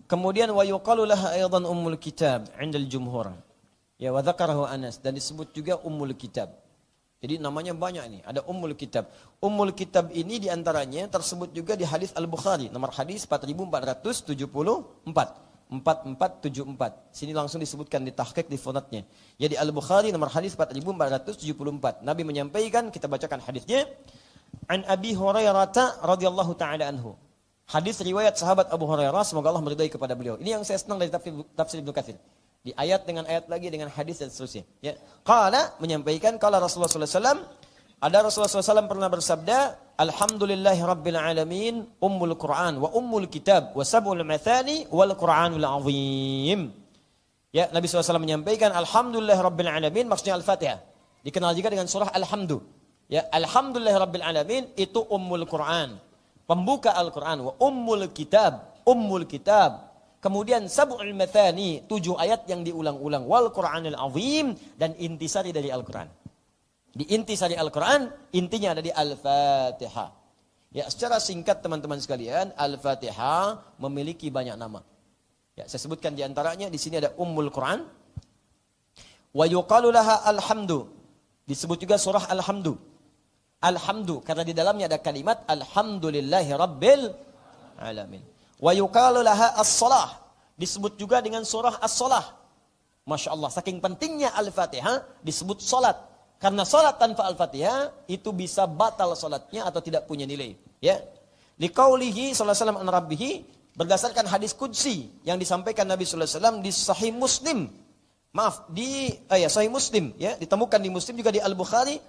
Kemudian wa yuqalu laha aidan ummul kitab 'indal jumhur. Ya, wa dzakarahu Anas, dan disebut juga ummul kitab. Jadi namanya banyak ini, ada ummul kitab. Ummul kitab ini diantaranya tersebut juga di hadis Al-Bukhari, nomor hadis 4474. 4474. Sini langsung disebutkan di tahqiq di fonatnya. Ya, di Al-Bukhari nomor hadis 4474. Nabi menyampaikan, kita bacakan hadisnya. An Abi Hurairah radhiyallahu taala anhu. Hadis riwayat sahabat Abu Hurairah, semoga Allah meridai kepada beliau. Ini yang saya senang dari tafsir Ibnu Katsir. Di ayat dengan ayat lagi dengan hadis dan seterusnya. Ya. Qala menyampaikan qala Rasulullah sallallahu alaihi wasallam, ada Rasulullah SAW pernah bersabda, Alhamdulillahi Rabbil Alamin, Ummul Quran, wa Ummul Kitab, wa Sab'ul Mathani, wal Quranul Azim. Ya, Nabi SAW menyampaikan, Alhamdulillahi Rabbil Alamin, maksudnya Al-Fatihah. Dikenal juga dengan surah Alhamdu. Ya, Alhamdulillahi Rabbil Alamin, itu Ummul Quran. Pembuka Al-Quran, wa Ummul Kitab, Ummul Kitab. Kemudian Sab'ul Mathani, 7 ayat yang diulang-ulang, wal Quranul Azim, dan intisari dari Al-Quran. Di intisari Al-Quran, intinya ada di Al-Fatihah. Ya, secara singkat teman-teman sekalian, Al-Fatihah memiliki banyak nama. Ya, saya sebutkan di antaranya, di sini ada Ummul Quran. Wa yuqalu laha Alhamdu. Disebut juga surah Alhamdu. Alhamdu, karena di dalamnya ada kalimat Alhamdulillahi Rabbil Alamin. Wa yuqalu laha as-salah. Disebut juga dengan surah as-salah. Masya Allah, saking pentingnya Al-Fatihah disebut salat. Karena salat tanpa Al-Fatihah itu bisa batal salatnya atau tidak punya nilai. Ya. Liqaulihi sallallahu alaihi wasallam an rabbihi, berdasarkan hadis qudsi yang disampaikan Nabi sallallahu alaihi wasallam di Sahih Muslim. Maaf, di Sahih Muslim, ya, ditemukan di Muslim juga di Al-Bukhari.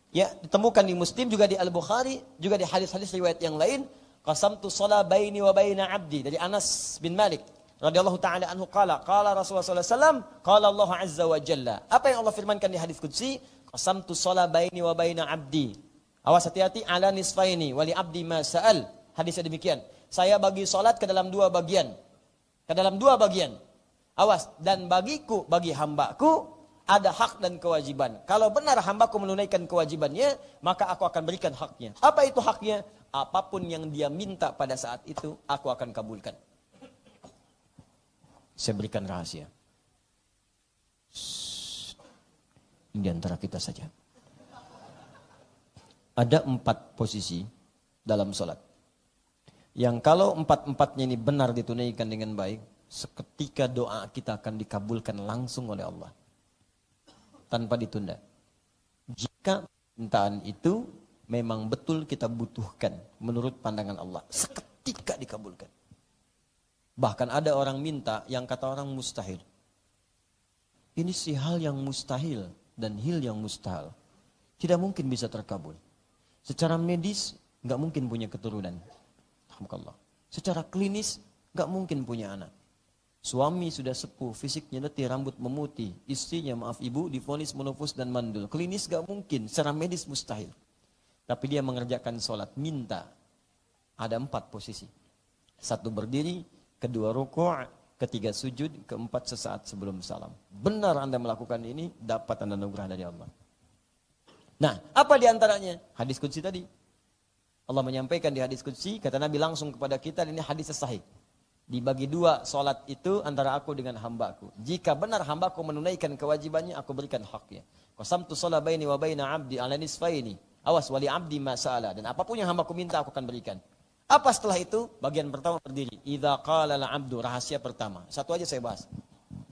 Ya, ditemukan di Muslim juga di Al-Bukhari, juga di hadis-hadis riwayat yang lain. Qasamtu shalah baini wa baina 'abdi, dari Anas bin Malik radhiyallahu taala anhu qala Rasulullah sallallahu alaihi wasallam qala Allah azza wa jalla. Apa yang Allah firmankan di hadis qudsi? Qasamtu shalah baini wa baina 'abdi. Awas, hati-hati, ala nisfaini wa li 'abdi ma sa'al. Hadisnya demikian. Saya bagi salat ke dalam 2 bagian. Ke dalam 2 bagian. Awas, dan bagiku, bagi hambaku ada hak dan kewajiban. Kalau benar hambaku menunaikan kewajibannya, maka aku akan berikan haknya. Apa itu haknya? Apapun yang dia minta pada saat itu, aku akan kabulkan. Saya berikan rahasia. Ini di antara kita saja. Ada 4 posisi dalam sholat. Yang kalau 4-4-nya ini benar ditunaikan dengan baik, seketika doa kita akan dikabulkan langsung oleh Allah. Tanpa ditunda. Jika permintaan itu memang betul kita butuhkan menurut pandangan Allah, seketika dikabulkan. Bahkan ada orang minta yang kata orang mustahil. Ini sih hal yang mustahil dan hil yang mustahil. Tidak mungkin bisa terkabul. Secara medis nggak mungkin punya keturunan. Alhamdulillah. Secara klinis nggak mungkin punya anak. Suami sudah sepuh, fisiknya letih, rambut memutih. Istrinya, maaf ibu, divonis menopause dan mandul. Klinis gak mungkin, secara medis mustahil. Tapi dia mengerjakan sholat, minta. Ada 4 posisi. 1 berdiri, 2 rukuk, 3 sujud, 4 sesaat sebelum salam. Benar Anda melakukan ini, dapat Anda anugerah dari Allah. Nah, apa diantaranya? Hadis qudsi tadi. Allah menyampaikan di hadis qudsi, kata Nabi langsung kepada kita, ini hadis sahih. Dibagi 2 sholat itu antara aku dengan hambaku. Jika benar hambaku menunaikan kewajibannya, aku berikan haknya. Qasamtu shalah baini wa baina 'abdi 'ala nisfaini. Awas, wali 'abdi ma sa'ala. Dan apapun yang hambaku minta, aku akan berikan. Apa setelah itu? Bagian pertama berdiri. Idza qala al-'abdu, rahasia pertama. Satu aja saya bahas.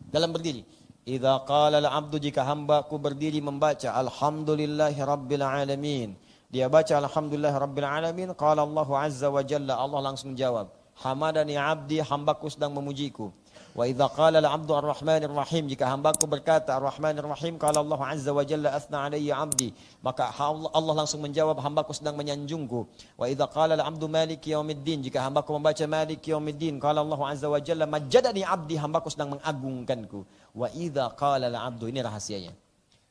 Dalam berdiri. Idza qala al-'abdu, jika hambaku berdiri membaca Alhamdulillahi Rabbil Alamin. Dia baca Alhamdulillahi Rabbil Alamin. Qala Allah azza wa jalla. Allah langsung jawab. Hamadani abdi, hambaku sedang memujiku. Wa idza qala al-'abdu ar-rahmanir rahim, jika hambaku berkata ar-rahmanir rahim, qala Allah azza wa jalla athna alayya 'abdi, maka Allah langsung menjawab hambaku sedang menyanjungku. Wa idza qala al-'abdu maliki yaumiddin, jika hambaku membaca maliki yaumiddin, qala Allah azza wa jalla majjadani 'abdi, hambaku sedang mengagungkanku. Wa idza qala al-'abdu, ini rahasianya.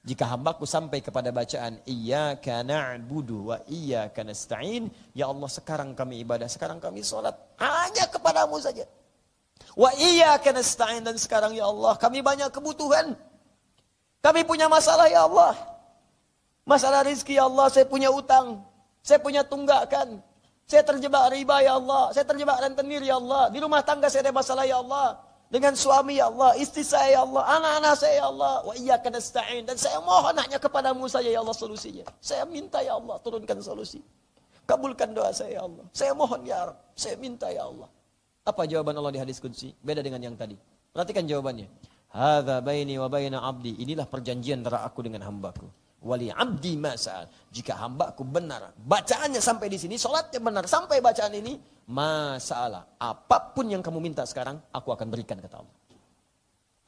Jika hambaku sampai kepada bacaan iyyaka na'budu wa iyyaka nasta'in, ya Allah sekarang kami ibadah, sekarang kami salat hanya kepadamu saja. Wa iyyaka nasta'in, dan sekarang ya Allah kami banyak kebutuhan. Kami punya masalah ya Allah. Masalah rezeki ya Allah, saya punya utang, saya punya tunggakan. Saya terjebak riba ya Allah. Saya terjebak rentenir ya Allah. Di rumah tangga saya ada masalah ya Allah. Dengan suami ya Allah. Istri saya ya Allah. Anak-anak saya ya Allah. Wa iyyaka nasta'in. Dan saya mohon hanya kepadamu saja ya Allah solusinya. Saya minta ya Allah turunkan solusi. Kabulkan doa saya ya Allah. Saya mohon ya Rabb. Saya minta ya Allah. Apa jawaban Allah di hadis qudsi? Beda dengan yang tadi. Perhatikan jawabannya. Hadza baini wa baina abdi. Inilah perjanjian antara aku dengan hambaku. Wali abdi masal. Jika hambaku benar, bacaannya sampai di sini, sholatnya benar sampai bacaan ini, masalah. Apapun yang kamu minta sekarang, aku akan berikan, kata Allah.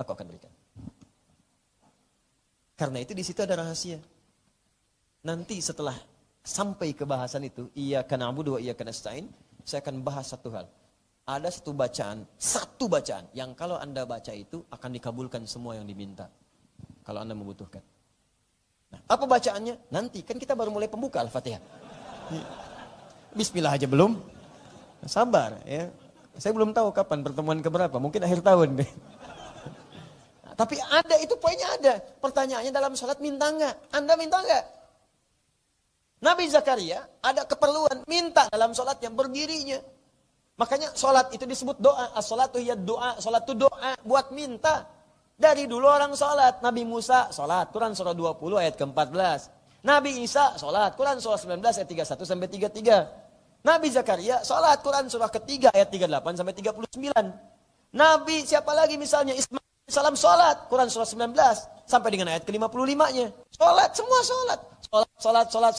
Aku akan berikan. Karena itu di situ ada rahasia. Nanti setelah sampai ke bahasan itu, iyyaka na'budu wa iyyaka nasta'in, saya akan bahas satu hal. Ada satu bacaan yang kalau Anda baca itu akan dikabulkan semua yang diminta. Kalau Anda membutuhkan. Nah, apa bacaannya? Nanti, kan kita baru mulai pembuka Al-Fatihah. Bismillah aja belum. Sabar ya. Saya belum tahu kapan pertemuan keberapa, mungkin akhir tahun deh. Nah, tapi ada, itu poinnya ada. Pertanyaannya dalam sholat minta enggak? Anda minta enggak? Nabi Zakaria ada keperluan minta dalam sholatnya, berdirinya. Makanya sholat itu disebut doa. As-sholatu hiya doa. Sholat itu doa buat minta. Dari dulu orang sholat. Nabi Musa sholat. Quran surah 20 ayat ke-14. Nabi Isa sholat. Quran surah 19 ayat 31 sampai 33. Nabi Zakaria sholat. Quran surah ketiga ayat 38 sampai 39. Nabi siapa lagi misalnya? Ismail salam sholat. Quran surah 19 sampai dengan ayat ke-55-nya. Sholat, semua sholat. Sholat.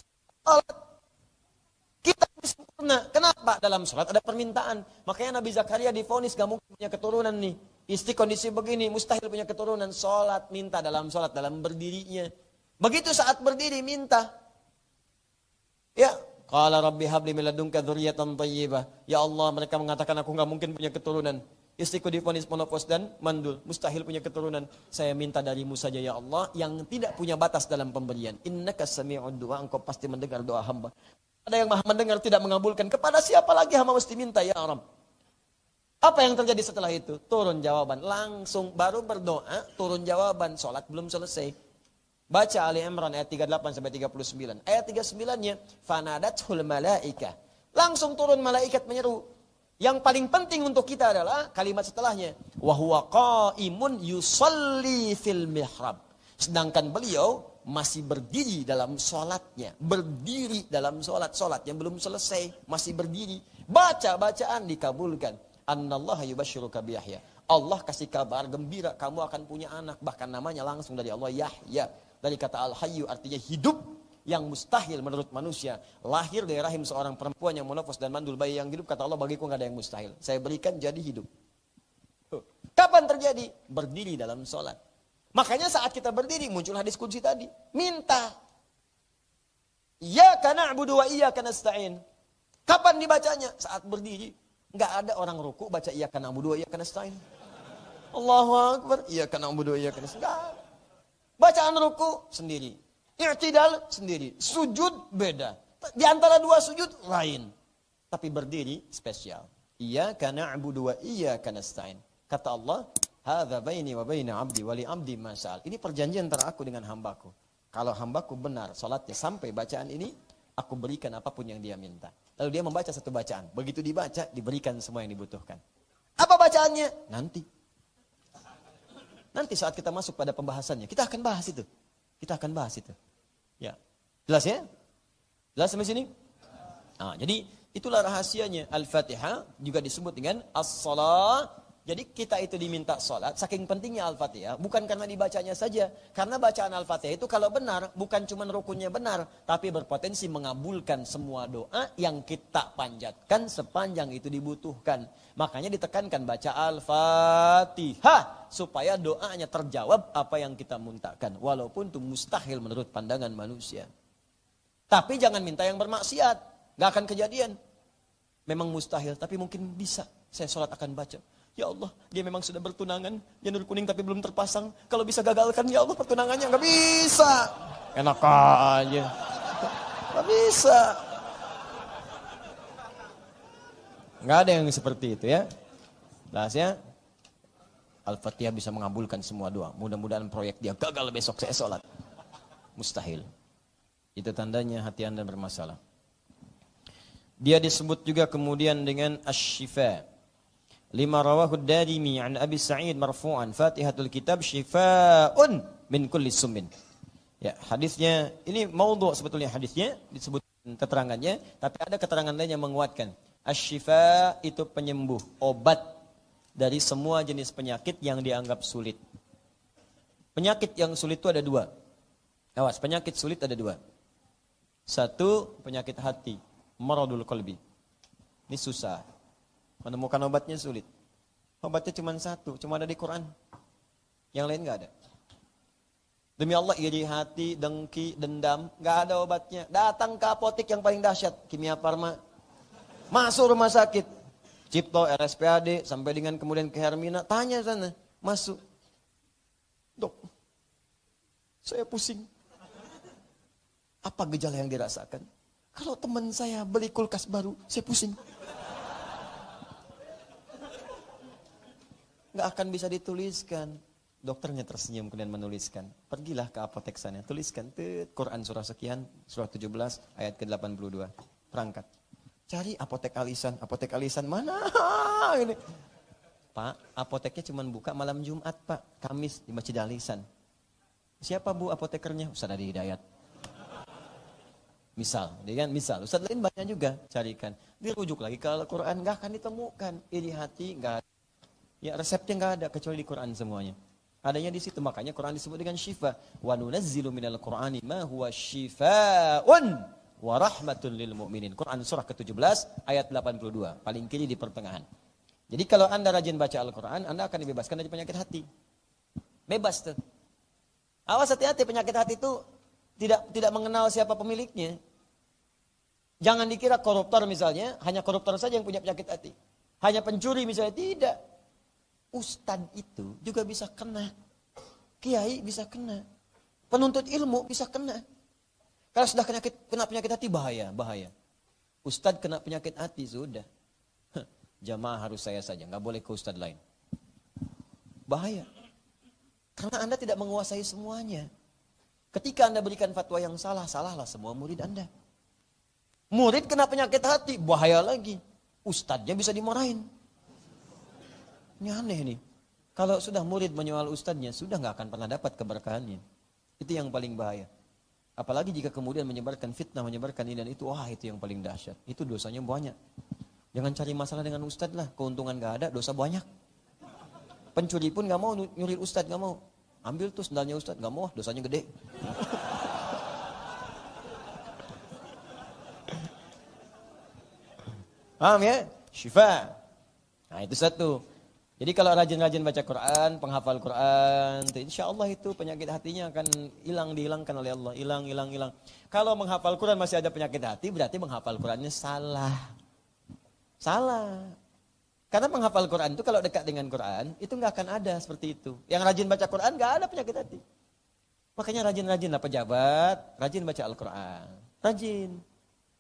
Kita sempurna. Kenapa? Dalam sholat ada permintaan. Makanya Nabi Zakaria divonis gak mungkin punya keturunan nih. Istri kondisi begini, mustahil punya keturunan. Sholat, minta dalam sholat, dalam berdirinya. Begitu saat berdiri, minta. Ya, qala rabbi habli min ladunka dzurriyyatan thayyibah. Ya Allah, mereka mengatakan aku gak mungkin punya keturunan. Istriku divonis menopause dan mandul. Mustahil punya keturunan. Saya minta darimu saja ya Allah, yang tidak punya batas dalam pemberian. Innaka sami'ud du'a, engkau pasti mendengar doa hamba. Ada yang maha mendengar tidak mengabulkan. Kepada siapa lagi hamba mesti minta ya Rabb? Apa yang terjadi setelah itu? Turun jawaban. Langsung baru berdoa, turun jawaban. Sholat belum selesai. Baca Ali Imran ayat 38 sampai 39. Ayat 39-nya, fanadathul malaikah. Langsung turun malaikat menyeru. Yang paling penting untuk kita adalah kalimat setelahnya. Wa huwa qaimun yusalli fil mihrab. Sedangkan beliau masih berdiri dalam sholatnya. Berdiri dalam sholat. Sholat yang belum selesai. Masih berdiri. Baca bacaan dikabulkan. Annallaha yubashiruka biyahya. Allah kasih kabar gembira. Kamu akan punya anak. Bahkan namanya langsung dari Allah Yahya. Dari kata al-hayyu artinya hidup. Yang mustahil menurut manusia. Lahir dari rahim seorang perempuan yang menopause dan mandul. Bayi yang hidup kata Allah bagiku gak ada yang mustahil. Saya berikan jadi hidup. Kapan terjadi? Berdiri dalam sholat. Makanya saat kita berdiri muncul hadis qudsi tadi. Minta. Iyyaka na'budu wa iyyaka nasta'in. Kapan dibacanya? Saat berdiri. Enggak ada orang ruku baca iyyaka na'budu wa iyyaka nasta'in. Allahu Akbar. Iyyaka na'budu wa iyyaka nasta'in. Enggak. Bacaan ruku sendiri. I'tidal sendiri. Sujud beda. Di antara dua sujud lain. Tapi berdiri spesial. Iyyaka na'budu wa iyyaka nasta'in. Kata Allah, hadza baini wa baina abdi wa li abdi masal. Ini perjanjian antara aku dengan hambaku. Kalau hambaku benar salatnya sampai bacaan ini, aku berikan apapun yang dia minta. Lalu dia membaca satu bacaan. Begitu dibaca, diberikan semua yang dibutuhkan. Apa bacaannya? Nanti. Nanti saat kita masuk pada pembahasannya, kita akan bahas itu. Kita akan bahas itu. Ya. Jelas ya? Jelas sampai sini? Nah, jadi itulah rahasianya. Al-Fatihah juga disebut dengan as-salah. Jadi kita itu diminta sholat, saking pentingnya Al-Fatihah, bukan karena dibacanya saja. Karena bacaan Al-Fatihah itu kalau benar, bukan cuma rukunnya benar, tapi berpotensi mengabulkan semua doa yang kita panjatkan sepanjang itu dibutuhkan. Makanya ditekankan baca Al-Fatihah, supaya doanya terjawab apa yang kita mintakan. Walaupun itu mustahil menurut pandangan manusia. Tapi jangan minta yang bermaksiat, gak akan kejadian. Memang mustahil, tapi mungkin bisa. Saya sholat akan baca. Ya Allah, dia memang sudah bertunangan, janur kuning tapi belum terpasang. Kalau bisa gagalkan, ya Allah pertunangannya. Gak bisa. Enak aja. Gak bisa. Gak ada yang seperti itu ya. Bahasnya, Al-Fatihah bisa mengabulkan semua doa. Mudah-mudahan proyek dia gagal besok saya sholat. Mustahil. Itu tandanya hati Anda bermasalah. Dia disebut juga kemudian dengan asy-syifa. Lima rawahu ad-Darimi an Abi Sa'id marfu'an, Fatihatul kitab syifaa'un min kulli summin. Ya, hadisnya ini maudhu sebetulnya hadisnya disebut keterangannya, tapi ada keterangan lain yang menguatkan. Asy-syifa itu penyembuh, obat dari semua jenis penyakit yang dianggap sulit. Penyakit yang sulit itu ada dua. Awas, penyakit sulit ada dua. Satu, penyakit hati, maradul qalbi. Ini susah. Menemukan obatnya sulit. Obatnya cuma satu, cuma ada di Quran. Yang lain enggak ada. Demi Allah, iri hati, dengki, dendam, enggak ada obatnya. Datang ke apotek yang paling dahsyat, Kimia Farma. Masuk rumah sakit. Cipto, RSPAD, sampai dengan kemudian ke Hermina, tanya sana, masuk. Dok, saya pusing. Apa gejala yang dirasakan? Kalau teman saya beli kulkas baru, saya pusing. Nggak akan bisa dituliskan. Dokternya tersenyum kemudian menuliskan. Pergilah ke apotek sana, tuliskan. Quran surah sekian, surah 17, ayat ke-82. Perangkat. Cari apotek alisan mana? Ini. Pak, apoteknya cuma buka malam Jumat, Pak. Kamis di Masjid Alisan. Siapa Bu apotekernya? Ustaz Adi Hidayat. Misal, Ustaz lain banyak juga carikan. Dirujuk lagi ke Al-Quran, nggak akan ditemukan. Iri hati, nggak ada. Ya resepnya nggak ada kecuali di Quran semuanya. Adanya di situ, makanya Quran disebut dengan syifa. Wa nunazzilu minal Qur'ani ma huwa syifaa'un wa rahmatun lil mu'minin. Quran surah ke-17 ayat 82, paling kiri di pertengahan. Jadi kalau Anda rajin baca Al-Quran, Anda akan dibebaskan dari penyakit hati. Bebas tuh. Awas hati-hati, penyakit hati itu tidak mengenal siapa pemiliknya. Jangan dikira koruptor misalnya, hanya koruptor saja yang punya penyakit hati. Hanya pencuri misalnya, tidak. Ustadz itu juga bisa kena. Kiai bisa kena. Penuntut ilmu bisa kena. Kalau sudah kena penyakit hati, bahaya. Ustadz kena penyakit hati, sudah. Jamaah harus saya saja, nggak boleh ke ustadz lain. Bahaya. Karena Anda tidak menguasai semuanya. Ketika Anda berikan fatwa yang salah, salahlah semua murid Anda. Murid kena penyakit hati, bahaya lagi. Ustadznya bisa dimarahin. Ini aneh nih. Kalau sudah murid menyoal ustadznya, sudah nggak akan pernah dapat keberkahannya. Itu yang paling bahaya. Apalagi jika kemudian menyebarkan fitnah, menyebarkan ini dan itu, wah itu yang paling dahsyat. Itu dosanya banyak. Jangan cari masalah dengan ustadz lah, keuntungan nggak ada, dosa banyak. Pencuri pun nggak mau nyuri ustadz, nggak mau. Ambil tuh sendalnya ustadz, nggak mau, dosanya gede. Paham ya? Syifa. Nah itu satu. Jadi kalau rajin-rajin baca Quran, penghafal Quran, insya Allah itu penyakit hatinya akan dihilangkan oleh Allah. Hilang. Kalau menghafal Quran masih ada penyakit hati, berarti menghafal Qurannya salah. Karena menghafal Quran itu kalau dekat dengan Quran, itu nggak akan ada seperti itu. Yang rajin baca Quran nggak ada penyakit hati. Makanya rajin-rajinlah pejabat, rajin baca Al-Quran. Rajin.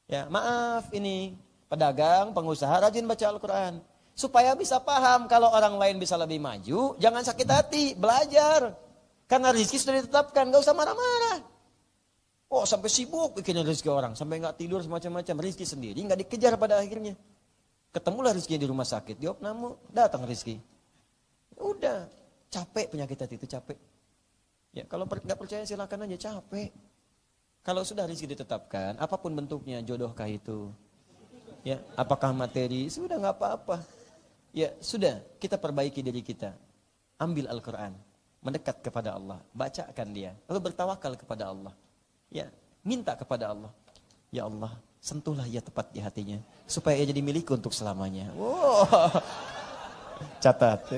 Ya, maaf ini, pedagang, pengusaha, rajin baca Al-Quran. Supaya bisa paham kalau orang lain bisa lebih maju, jangan sakit hati, belajar. Karena rezeki sudah ditetapkan, gak usah marah-marah. Oh sampai sibuk bikin rezeki orang, sampai gak tidur semacam-macam, rezeki sendiri gak dikejar pada akhirnya. Ketemulah rezekinya di rumah sakit, diopname, datang rezeki. Udah, capek penyakit hati itu, capek. Ya kalau gak percaya silakan aja, capek. Kalau sudah rezeki ditetapkan, apapun bentuknya, jodohkah itu? Ya, apakah materi? Sudah gak apa-apa. Ya sudah, kita perbaiki diri kita. Ambil Al-Quran, mendekat kepada Allah, bacakan dia, lalu bertawakal kepada Allah. Ya, minta kepada Allah. Ya Allah, sentuhlah ia tepat di hatinya, supaya ia jadi milikku untuk selamanya. Wow. Catat.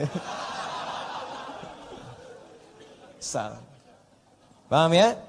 Paham ya?